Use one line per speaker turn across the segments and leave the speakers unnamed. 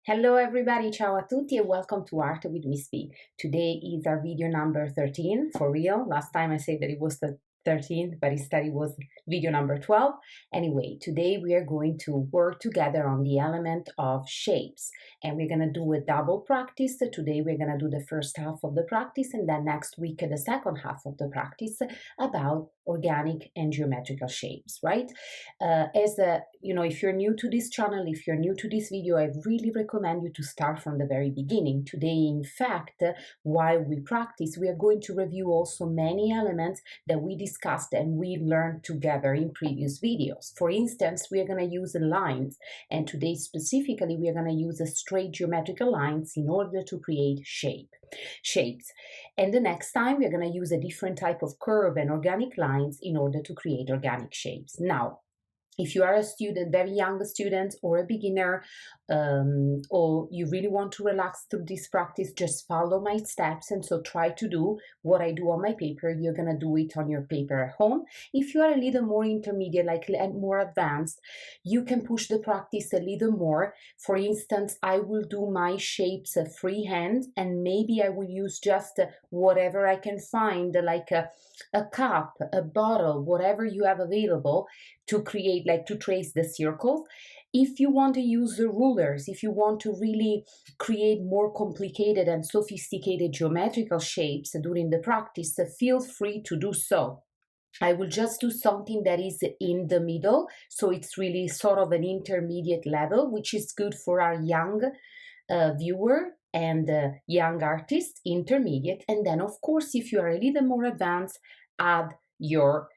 Hello everybody, ciao a tutti and welcome to Art with Ms.B. Today is our video number 13, for real. Last time I said that it was the 13th, but instead it was video number 12. Anyway, today we are going to work together on the element of shapes. And we're going to do a double practice. Today we're going to do the first half of the practice and then next week the second half of the practice about organic and geometrical shapes, right? If you're new to this channel, if you're new to this video, I really recommend you to start from the very beginning. Today, in fact, while we practice, we are going to review also many elements that we discussed and we learned together in previous videos. For instance, we are going to use lines, and today specifically, we are going to use straight geometrical lines in order to create shapes. And the next time, we're going to use a different type of curve and organic lines in order to create organic shapes. Now, if you are a student, very young student or a beginner, or you really want to relax through this practice, just follow my steps and so try to do what I do on my paper. You're going to do it on your paper at home. If you are a little more intermediate, like more advanced, you can push the practice a little more. For instance, I will do my shapes freehand and maybe I will use just whatever I can find, like a cup, a bottle, whatever you have available to create, like to trace the circles. If you want to use the rulers, if you want to really create more complicated and sophisticated geometrical shapes during the practice, feel free to do so. I will just do something that is in the middle, so it's really sort of an intermediate level, which is good for our young viewer and young artist, intermediate. And then, of course, if you are a little more advanced, add your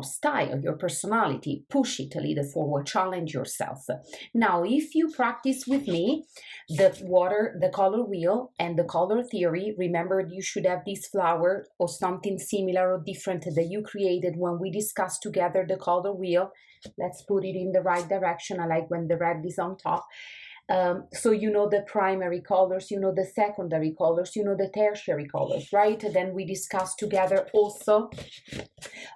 style, your personality, push it a little forward, challenge yourself. Now, if you practice with me the color wheel and the color theory, remember you should have this flower or something similar or different that you created when we discussed together the color wheel. Let's put it in the right direction. I like when the red is on top. So you know the primary colors, you know the secondary colors, you know the tertiary colors, right? And then we discussed together also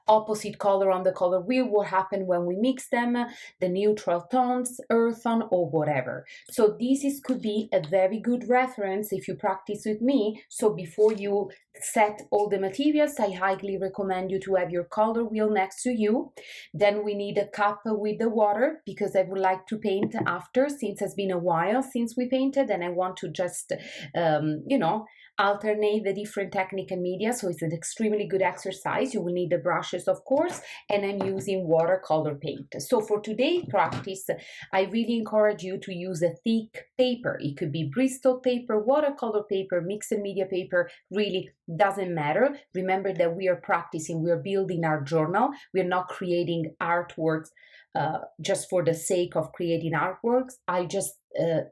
opposite color on the color wheel, what happened when we mix them, the neutral tones, earth tone, or whatever. So this could be a very good reference if you practice with me. So before you set all the materials, I highly recommend you to have your color wheel next to you. Then we need a cup with the water because I would like to paint after, since it's been a while since we painted and I want to just alternate the different technique and media. So it's an extremely good exercise. You will need the brushes, of course, and I'm using watercolor paint. So for today's practice, I really encourage you to use a thick paper. It could be Bristol paper, watercolor paper, mixed media paper, really doesn't matter. Remember that we are practicing, we are building our journal. We are not creating artworks just for the sake of creating artworks. I just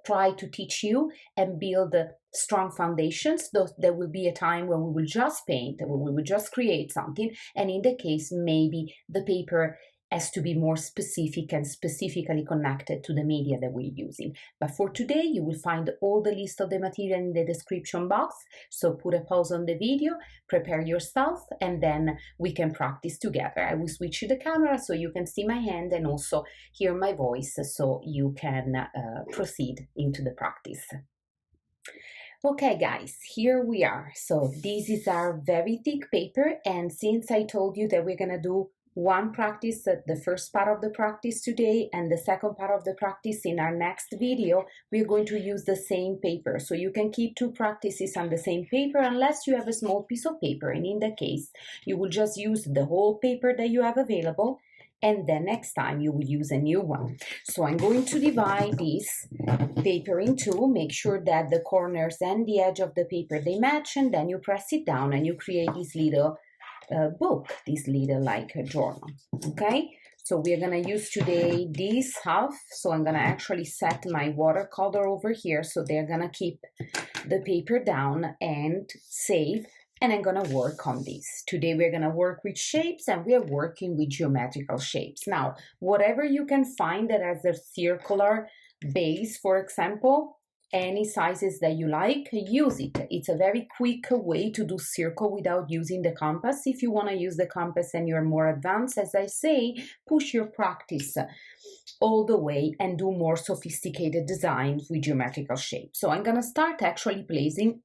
try to teach you and build strong foundations. There will be a time when we will just paint, when we will just create something, and in the case maybe the paper has to be more specific and specifically connected to the media that we're using. But for today, you will find all the list of the material in the description box. So put a pause on the video, prepare yourself, and then we can practice together. I will switch to the camera so you can see my hand and also hear my voice so you can proceed into the practice. Okay guys, here we are. So this is our very thick paper, and since I told you that we're gonna do one practice, the first part of the practice today and the second part of the practice in our next video, we're going to use the same paper. So you can keep two practices on the same paper unless you have a small piece of paper, and in that case you will just use the whole paper that you have available, and then next time you will use a new one. So I'm going to divide this paper in two, make sure that the corners and the edge of the paper they match, and then you press it down and you create this little book, this little like a journal. Okay, so we're gonna use today this half. So I'm gonna actually set my watercolor over here so they're gonna keep the paper down and safe, and I'm gonna work on this. Today we're gonna work with shapes and we are working with geometrical shapes. Now, whatever you can find that has a circular base, for example, any sizes that you like, use it. It's a very quick way to do circle without using the compass. If you want to use the compass and you're more advanced, as I say, push your practice all the way and do more sophisticated designs with geometrical shapes. So I'm going to start actually placing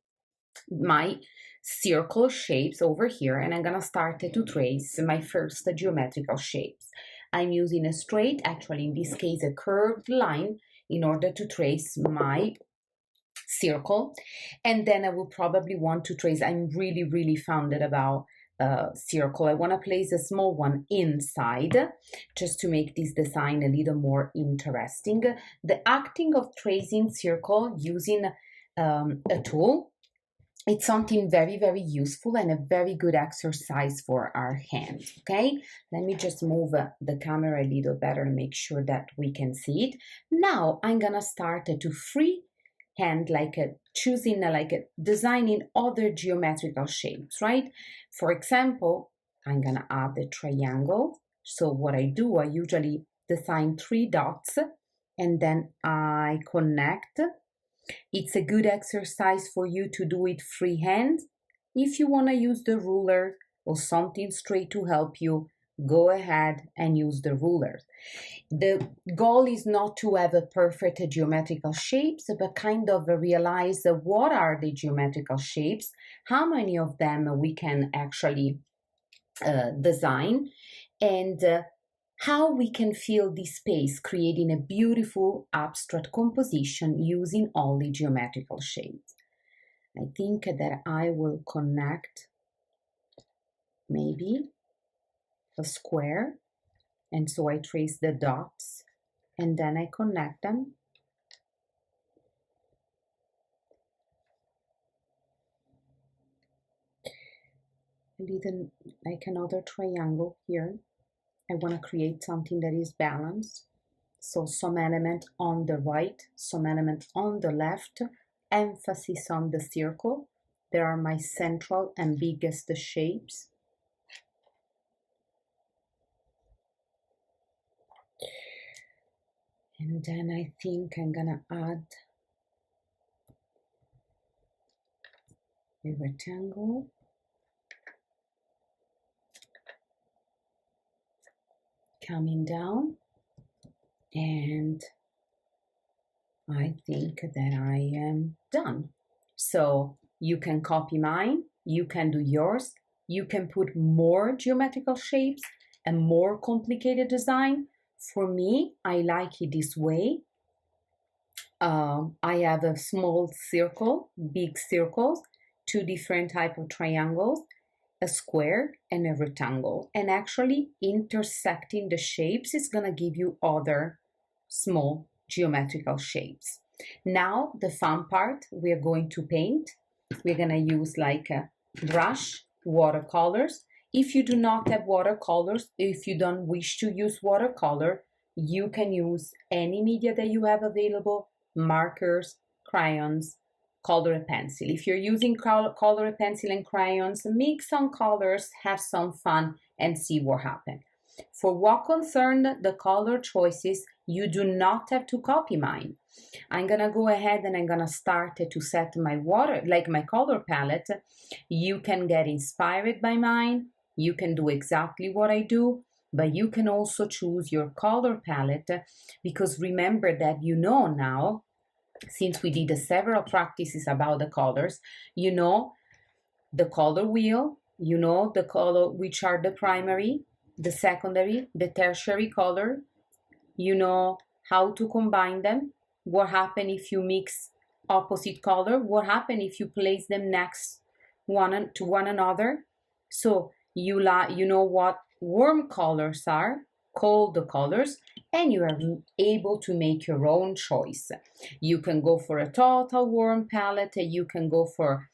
my circle shapes over here, and I'm going to start to trace my first geometrical shapes. I'm using a straight, actually in this case a curved line, in order to trace my circle. And then I will probably want to trace, I'm really founded about circle. I want to place a small one inside just to make this design a little more interesting. The acting of tracing circle using a tool, it's something very useful and a very good exercise for our hands. Okay, let me just move the camera a little better and make sure that we can see it. Now I'm gonna start to freehand, choosing, designing other geometrical shapes, right? For example, I'm gonna add the triangle. So what I do, I usually design 3 dots and then I connect. It's a good exercise for you to do it freehand. If you want to use the ruler or something straight to help you, go ahead and use the ruler. The goal is not to have a perfect geometrical shapes, but kind of realize what are the geometrical shapes, how many of them we can actually design, and how we can fill this space, creating a beautiful abstract composition using only geometrical shapes. I think that I will connect maybe a square, and so I trace the dots and then I connect them. A little like another triangle here. I want to create something that is balanced. So some element on the right, some element on the left, emphasis on the circle. There are my central and biggest shapes. And then I think I'm gonna add a rectangle. Coming down, and I think that I am done. So you can copy mine, you can do yours, you can put more geometrical shapes and more complicated design. For me, I like it this way. I have a small circle, big circles, 2 different type of triangles, a square and a rectangle, and actually intersecting the shapes is going to give you other small geometrical shapes. Now the fun part, we're going to paint. We're going to use like a brush, watercolors. If you do not have watercolors, if you don't wish to use watercolor, you can use any media that you have available, markers, crayons, color a pencil. If you're using color a pencil and crayons, mix some colors, have some fun, and see what happens. For what concerned the color choices, you do not have to copy mine. I'm gonna go ahead and I'm gonna start to set my my color palette. You can get inspired by mine. You can do exactly what I do, but you can also choose your color palette, because remember that you know now, since we did several practices about the colors, you know the color wheel, you know the color, which are the primary, the secondary, the tertiary color, you know how to combine them, what happens if you mix opposite color, what happens if you place them next to one another. So you know what warm colors are, cold colors, and you are able to make your own choice. You can go for a total warm palette, you can go for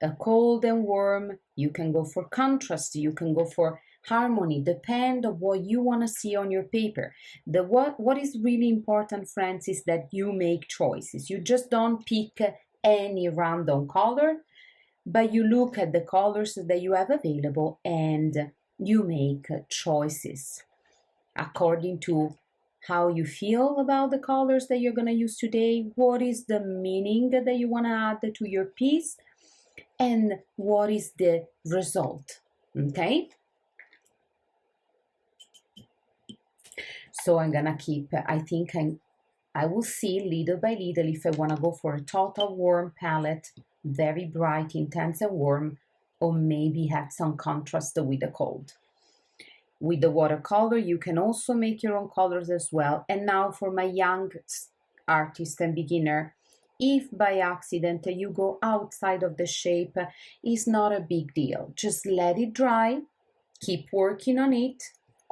a cold and warm, you can go for contrast, you can go for harmony, depend on what you want to see on your paper. What is really important, friends, is that you make choices. You just don't pick any random color, but you look at the colors that you have available and you make choices according to how you feel about the colors that you're going to use today, what is the meaning that you want to add to your piece, and what is the result, okay? So I'm gonna keep, I will see little by little if I wanna go for a total warm palette, very bright, intense and warm, or maybe have some contrast with the cold. With the watercolor, you can also make your own colors as well. And now for my young artist and beginner, if by accident you go outside of the shape, it's not a big deal. Just let it dry, keep working on it,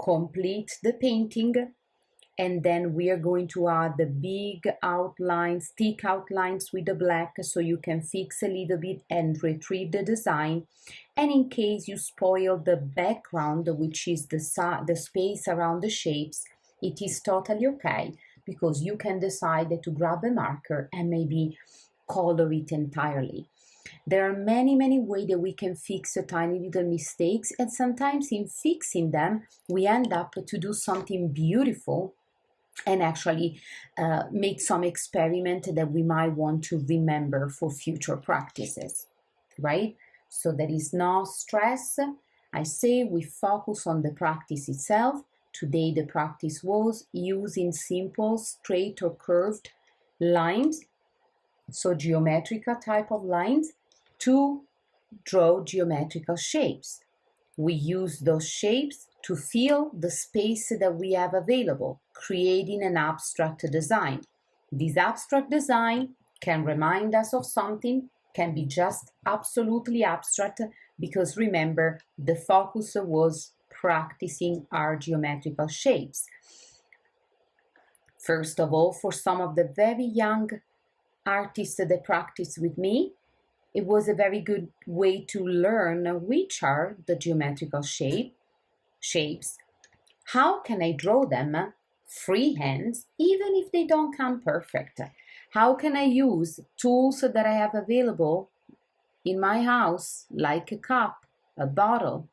complete the painting, and then we are going to add the big outlines, thick outlines with the black, so you can fix a little bit and retrieve the design. And in case you spoil the background, which is the space around the shapes, it is totally okay, because you can decide to grab a marker and maybe color it entirely. There are many ways that we can fix tiny little mistakes, and sometimes in fixing them, we end up to do something beautiful and actually make some experiment that we might want to remember for future practices, right? So there is no stress. I say we focus on the practice itself. Today the practice was using simple, straight or curved lines, so geometrical type of lines, to draw geometrical shapes. We use those shapes to fill the space that we have available, creating an abstract design. This abstract design can remind us of something, can be just absolutely abstract, because remember, the focus was practicing our geometrical shapes. First of all, for some of the very young artists that practice with me, it was a very good way to learn which are the geometrical shapes. How can I draw them freehand, even if they don't come perfect? How can I use tools that I have available in my house, like a cup, a bottle,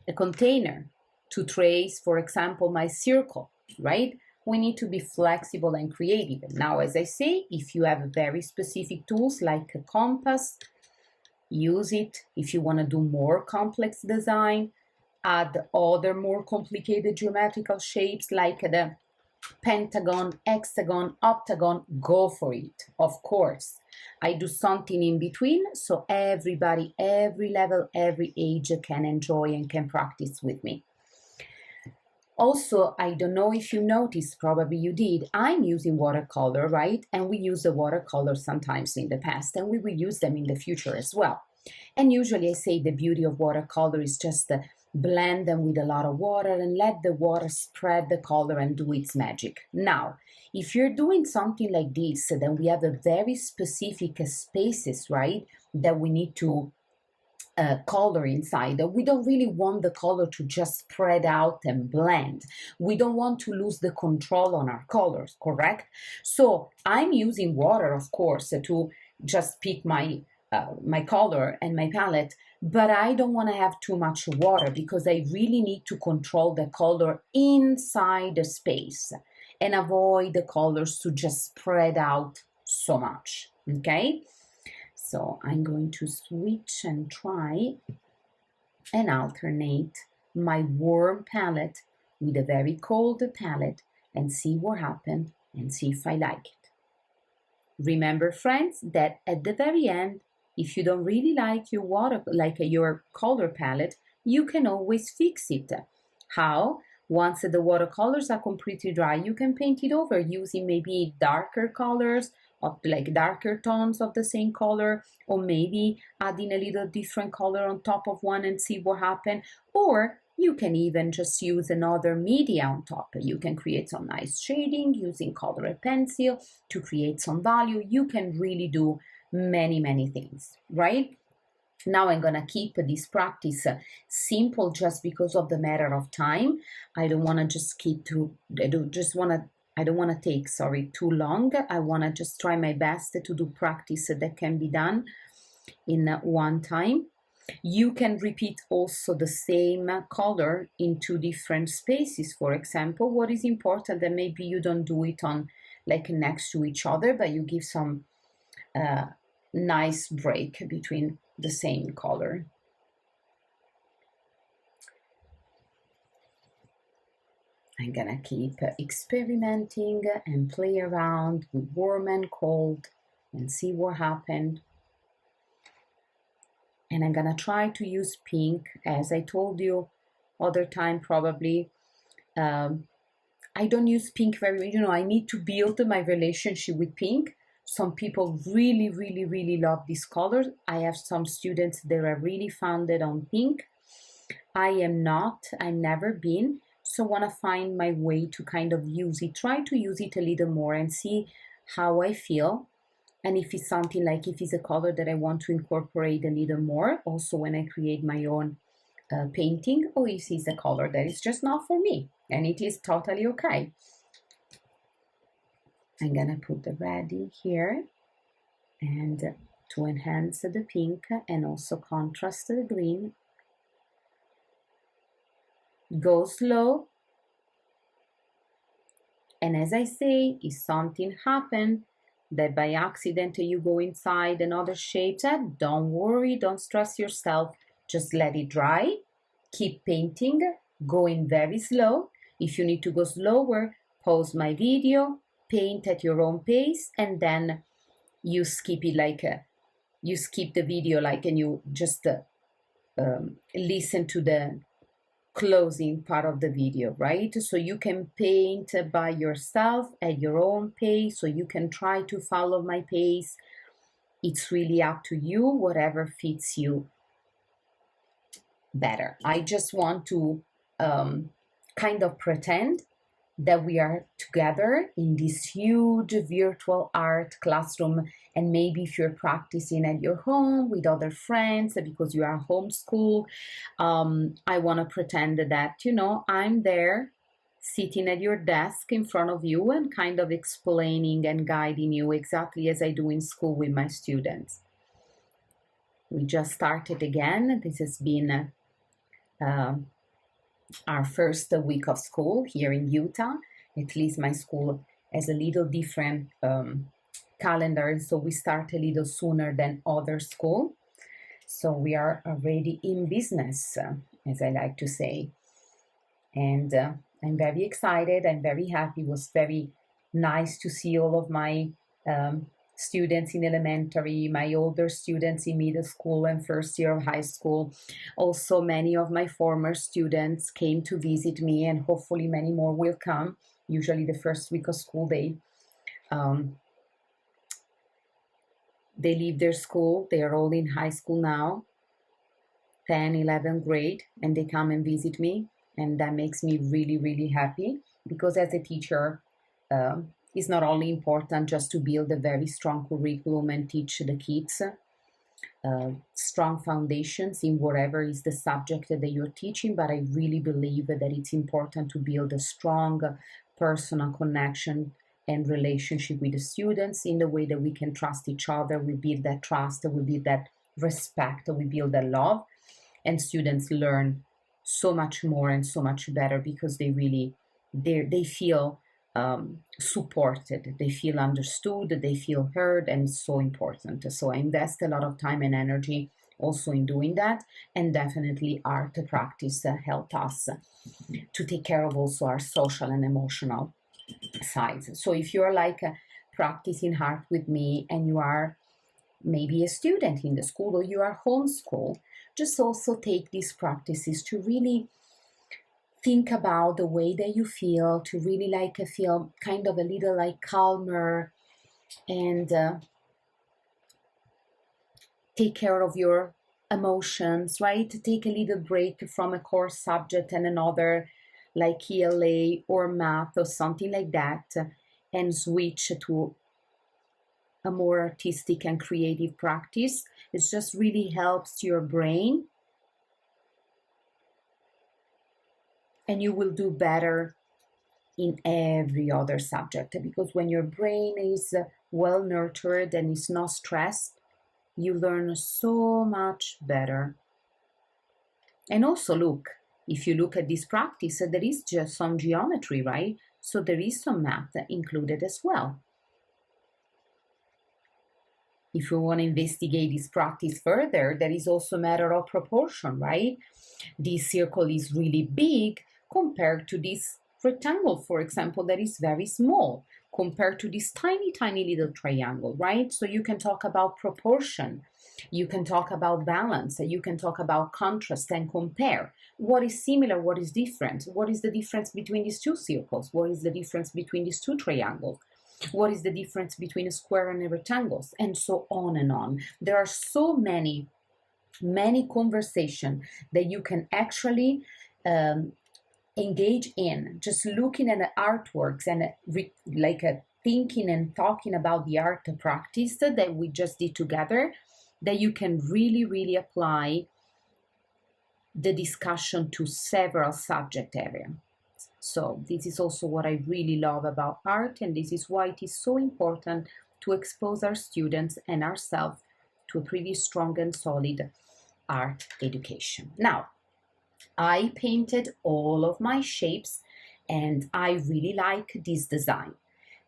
a container, to trace, for example, my circle, right? We need to be flexible and creative. Now, as I say, if you have very specific tools like a compass, use it. If you want to do more complex design, add other more complicated geometrical shapes like the pentagon, hexagon, octagon, go for it, of course. I do something in between, so everybody, every level, every age can enjoy and can practice with me. Also, I don't know if you noticed, probably you did, I'm using watercolor, right? And we use the watercolor sometimes in the past, and we will use them in the future as well. And usually I say the beauty of watercolor is just blend them with a lot of water and let the water spread the color and do its magic. Now, if you're doing something like this, then we have a very specific spaces, right, that we need to color inside. We don't really want the color to just spread out and blend. We don't want to lose the control on our colors, correct? So I'm using water, of course, to just pick my color and my palette, but I don't want to have too much water, because I really need to control the color inside the space and avoid the colors to just spread out so much, okay? So I'm going to switch and try and alternate my warm palette with a very cold palette and see what happens and see if I like it. Remember, friends, that at the very end, if you don't really like your color palette, you can always fix it. How? Once the watercolors are completely dry, you can paint it over using maybe darker colors, of like darker tones of the same color, or maybe adding a little different color on top of one and see what happens. Or you can even just use another media on top. You can create some nice shading using colored pencil to create some value. You can really do many things, right? Now I'm gonna keep this practice simple just because of the matter of time. I don't want to just keep I don't want to take, too long. I want to just try my best to do practice that can be done in one time. You can repeat also the same color in two different spaces. For example, what is important that maybe you don't do it on like next to each other, but you give some nice break between the same color. I'm gonna keep experimenting and play around with warm and cold and see what happened. And I'm gonna try to use pink, as I told you other time probably. I don't use pink very, I need to build my relationship with pink. Some people really, really, really love this color. I have some students that are really founded on pink. I am not, I've never been. So want to find my way to kind of use it, try to use it a little more and see how I feel. And if it's something like, if it's a color that I want to incorporate a little more, also when I create my own painting, or if it's a color that is just not for me, and it is totally okay. I'm gonna put the red in here and to enhance the pink and also contrast the green. Go slow. And as I say, if something happened that by accident you go inside another shape, don't worry, don't stress yourself, just let it dry, keep painting, going very slow. If you need to go slower, pause my video, paint at your own pace, and then you skip it like you skip the video like, and you just listen to the closing part of the video, right? So you can paint by yourself at your own pace, so you can try to follow my pace. It's really up to you, whatever fits you better. I just want to kind of pretend that we are together in this huge virtual art classroom. And maybe if you're practicing at your home with other friends because you are homeschooled, I want to pretend that, I'm there sitting at your desk in front of you and kind of explaining and guiding you exactly as I do in school with my students. We just started again. This has been our first week of school here in Utah. At least my school has a little different calendar, so we start a little sooner than other school. So we are already in business, as I like to say. And I'm very excited. I'm very happy. It was very nice to see all of my students in elementary, my older students in middle school and first year of high school. Also, many of my former students came to visit me, and hopefully many more will come, usually the first week of school day. They leave their school. They are all in high school now, 10, 11th grade, and they come and visit me. And that makes me really, really happy, because as a teacher, it's not only important just to build a very strong curriculum and teach the kids strong foundations in whatever is the subject that you're teaching, but I really believe that it's important to build a strong personal connection and relationship with the students in the way that we can trust each other. We build that trust, we build that respect, we build that love, and students learn so much more and so much better because they feel supported, they feel understood, they feel heard, and it's so important. So I invest a lot of time and energy also in doing that, and definitely art practice help us to take care of also our social and emotional sides. So if you're like practicing art with me and you are maybe a student in the school or you are homeschooled, just also take these practices to really think about the way that you feel, to really like feel kind of a little like calmer and take care of your emotions, right? Take a little break from a core subject and another, like ELA or math or something like that, and switch to a more artistic and creative practice. It just really helps your brain, and you will do better in every other subject, because when your brain is well nurtured and is not stressed, you learn so much better. And also look, if you look at this practice, there is just some geometry, right? So there is some math included as well. If you want to investigate this practice further, there is also a matter of proportion, right? This circle is really big compared to this rectangle, for example, that is very small compared to this tiny, tiny little triangle, right? So you can talk about proportion. You can talk about balance. You can talk about contrast and compare. What is similar? What is different? What is the difference between these two circles? What is the difference between these two triangles? What is the difference between a square and a rectangle? And so on and on. There are so many conversation that you can actually engage in, just looking at the artworks and thinking and talking about the art practice that we just did together, that you can really apply the discussion to several subject areas. So this is also what I really love about art, and this is why it is so important to expose our students and ourselves to a pretty strong and solid art education. Now, I painted all of my shapes and I really like this design.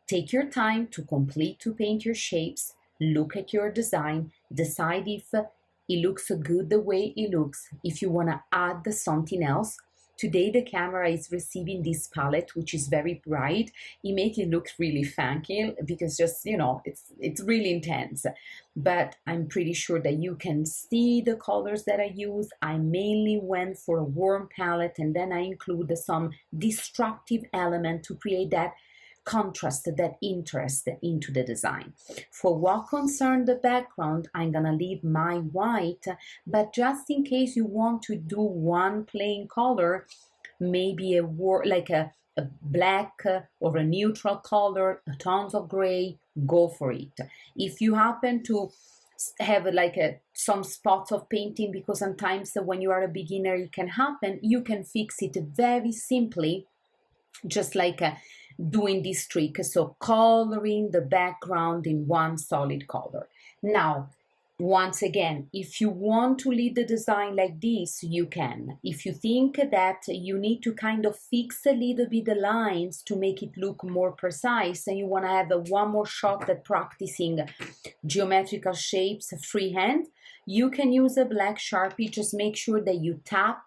Take your time to paint your shapes, look at your design, decide if it looks good the way it looks, if you want to add something else. Today the camera is receiving this palette, which is very bright. It makes it look really funky because just, it's really intense. But I'm pretty sure that you can see the colors that I use. I mainly went for a warm palette, and then I include some destructive element to create that contrast, that interest into the design. For what concerns the background, I'm gonna leave my white, but just in case you want to do one plain color, maybe a black or a neutral color, tones of gray, go for it. If you happen to have some spots of painting, because sometimes when you are a beginner it can happen, you can fix it very simply, just doing this trick, so coloring the background in one solid color. Now, once again, if you want to lead the design like this, you can. If you think that you need to kind of fix a little bit the lines to make it look more precise, and you want to have one more shot at practicing geometrical shapes freehand, you can use a black Sharpie. Just make sure that you tap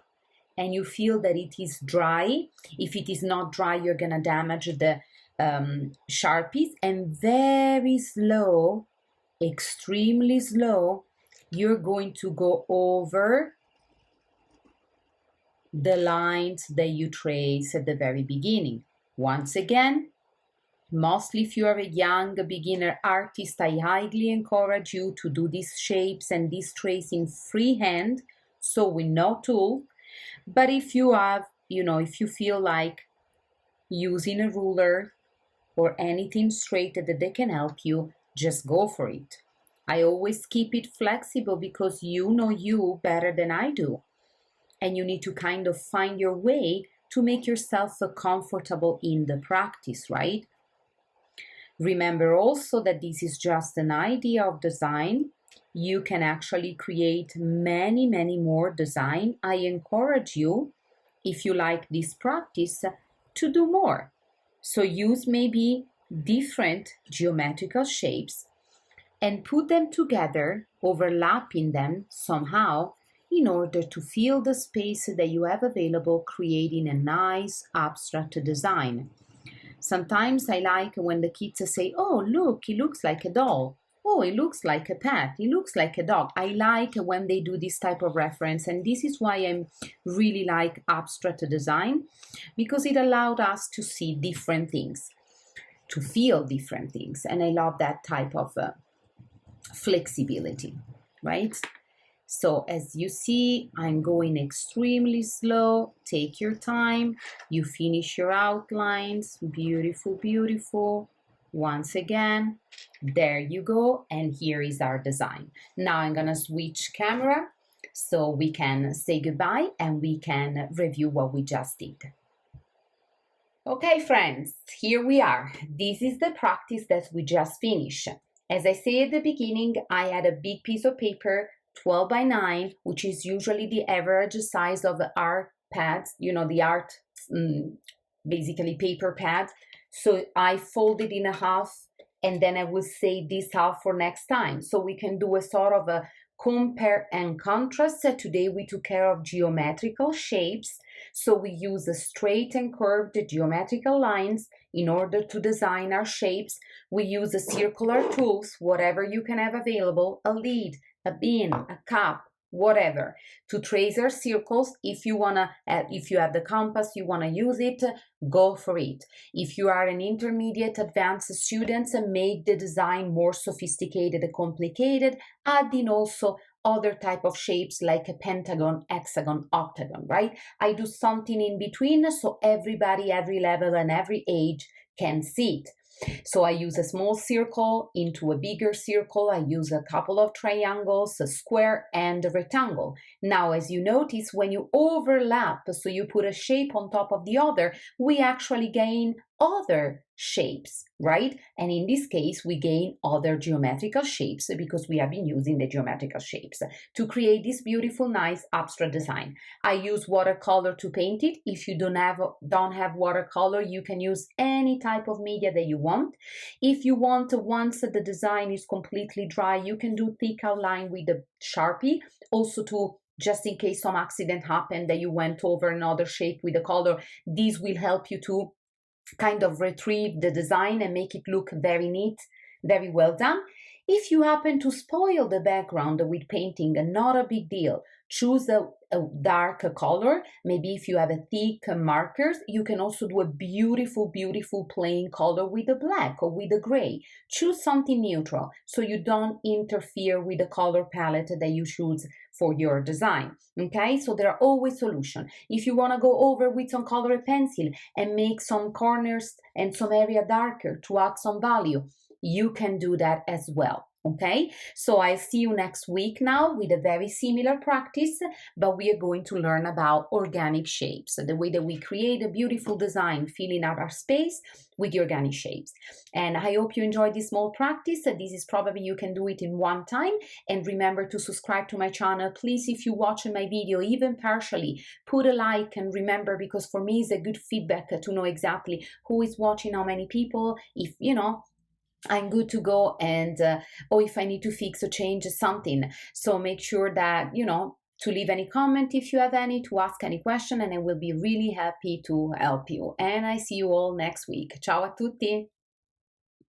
and you feel that it is dry. If it is not dry, you're gonna damage the Sharpies. And very slow, extremely slow, you're going to go over the lines that you trace at the very beginning. Once again, mostly if you are a young beginner artist, I highly encourage you to do these shapes and this tracing freehand, so with no tool. But if you have, if you feel like using a ruler or anything straight that they can help you, just go for it. I always keep it flexible because you know you better than I do. And you need to kind of find your way to make yourself comfortable in the practice, right? Remember also that this is just an idea of design. You can actually create many more design. I encourage you, if you like this practice, to do more. So use maybe different geometrical shapes and put them together, overlapping them somehow, in order to fill the space that you have available, creating a nice abstract design. Sometimes I like when the kids say, oh, look, it looks like a doll. Oh, it looks like a pet. It looks like a dog. I like when they do this type of reference. And this is why I really like abstract design, because it allowed us to see different things, to feel different things. And I love that type of flexibility, right? So as you see, I'm going extremely slow. Take your time. You finish your outlines. Beautiful. Once again, there you go. And here is our design. Now I'm gonna switch camera so we can say goodbye and we can review what we just did. Okay, friends, here we are. This is the practice that we just finished. As I said at the beginning, I had a big piece of paper 12 by 9, which is usually the average size of the art pads, you know, the art, basically paper pads. So I fold it in a half, and then I will save this half for next time. So we can do a sort of a compare and contrast. Today we took care of geometrical shapes. So we use a straight and curved geometrical lines in order to design our shapes. We use the circular tools, whatever you can have available, a lead, a bin, a cup, whatever, to trace our circles. If you have the compass, you wanna use it, go for it. If you are an intermediate advanced student, make the design more sophisticated and complicated, add in also other type of shapes like a pentagon, hexagon, octagon, right? I do something in between so everybody, every level and every age can see it. So I use a small circle into a bigger circle. I use a couple of triangles, a square and a rectangle. Now, as you notice, when you overlap, so you put a shape on top of the other, we actually gain other shapes, right? And in this case, we gain other geometrical shapes because we have been using the geometrical shapes to create this beautiful, nice abstract design. I use watercolor to paint it. If you don't have watercolor, you can use any type of media that you want. If you want, once the design is completely dry, you can do thick outline with the Sharpie, also to just in case some accident happened that you went over another shape with the color. This will help you to kind of retrieve the design and make it look very neat, very well done. If you happen to spoil the background with painting, not a big deal. Choose a dark color. Maybe if you have a thick markers, you can also do a beautiful, beautiful plain color with the black or with the gray. Choose something neutral so you don't interfere with the color palette that you choose for your design. Okay, so there are always solutions. If you want to go over with some colored pencil and make some corners and some area darker to add some value, you can do that as well. Okay, so I'll see you next week now with a very similar practice, but we are going to learn about organic shapes, the way that we create a beautiful design, filling out our space with the organic shapes. And I hope you enjoyed this small practice. This is probably you can do it in one time. And remember to subscribe to my channel. Please, if you watch my video, even partially, put a like, and remember, because for me it's a good feedback to know exactly who is watching, how many people, if you know, I'm good to go, and or if I need to fix or change something. So make sure that, you know, to leave any comment if you have any, to ask any question, and I will be really happy to help you. And I see you all next week. Ciao a tutti!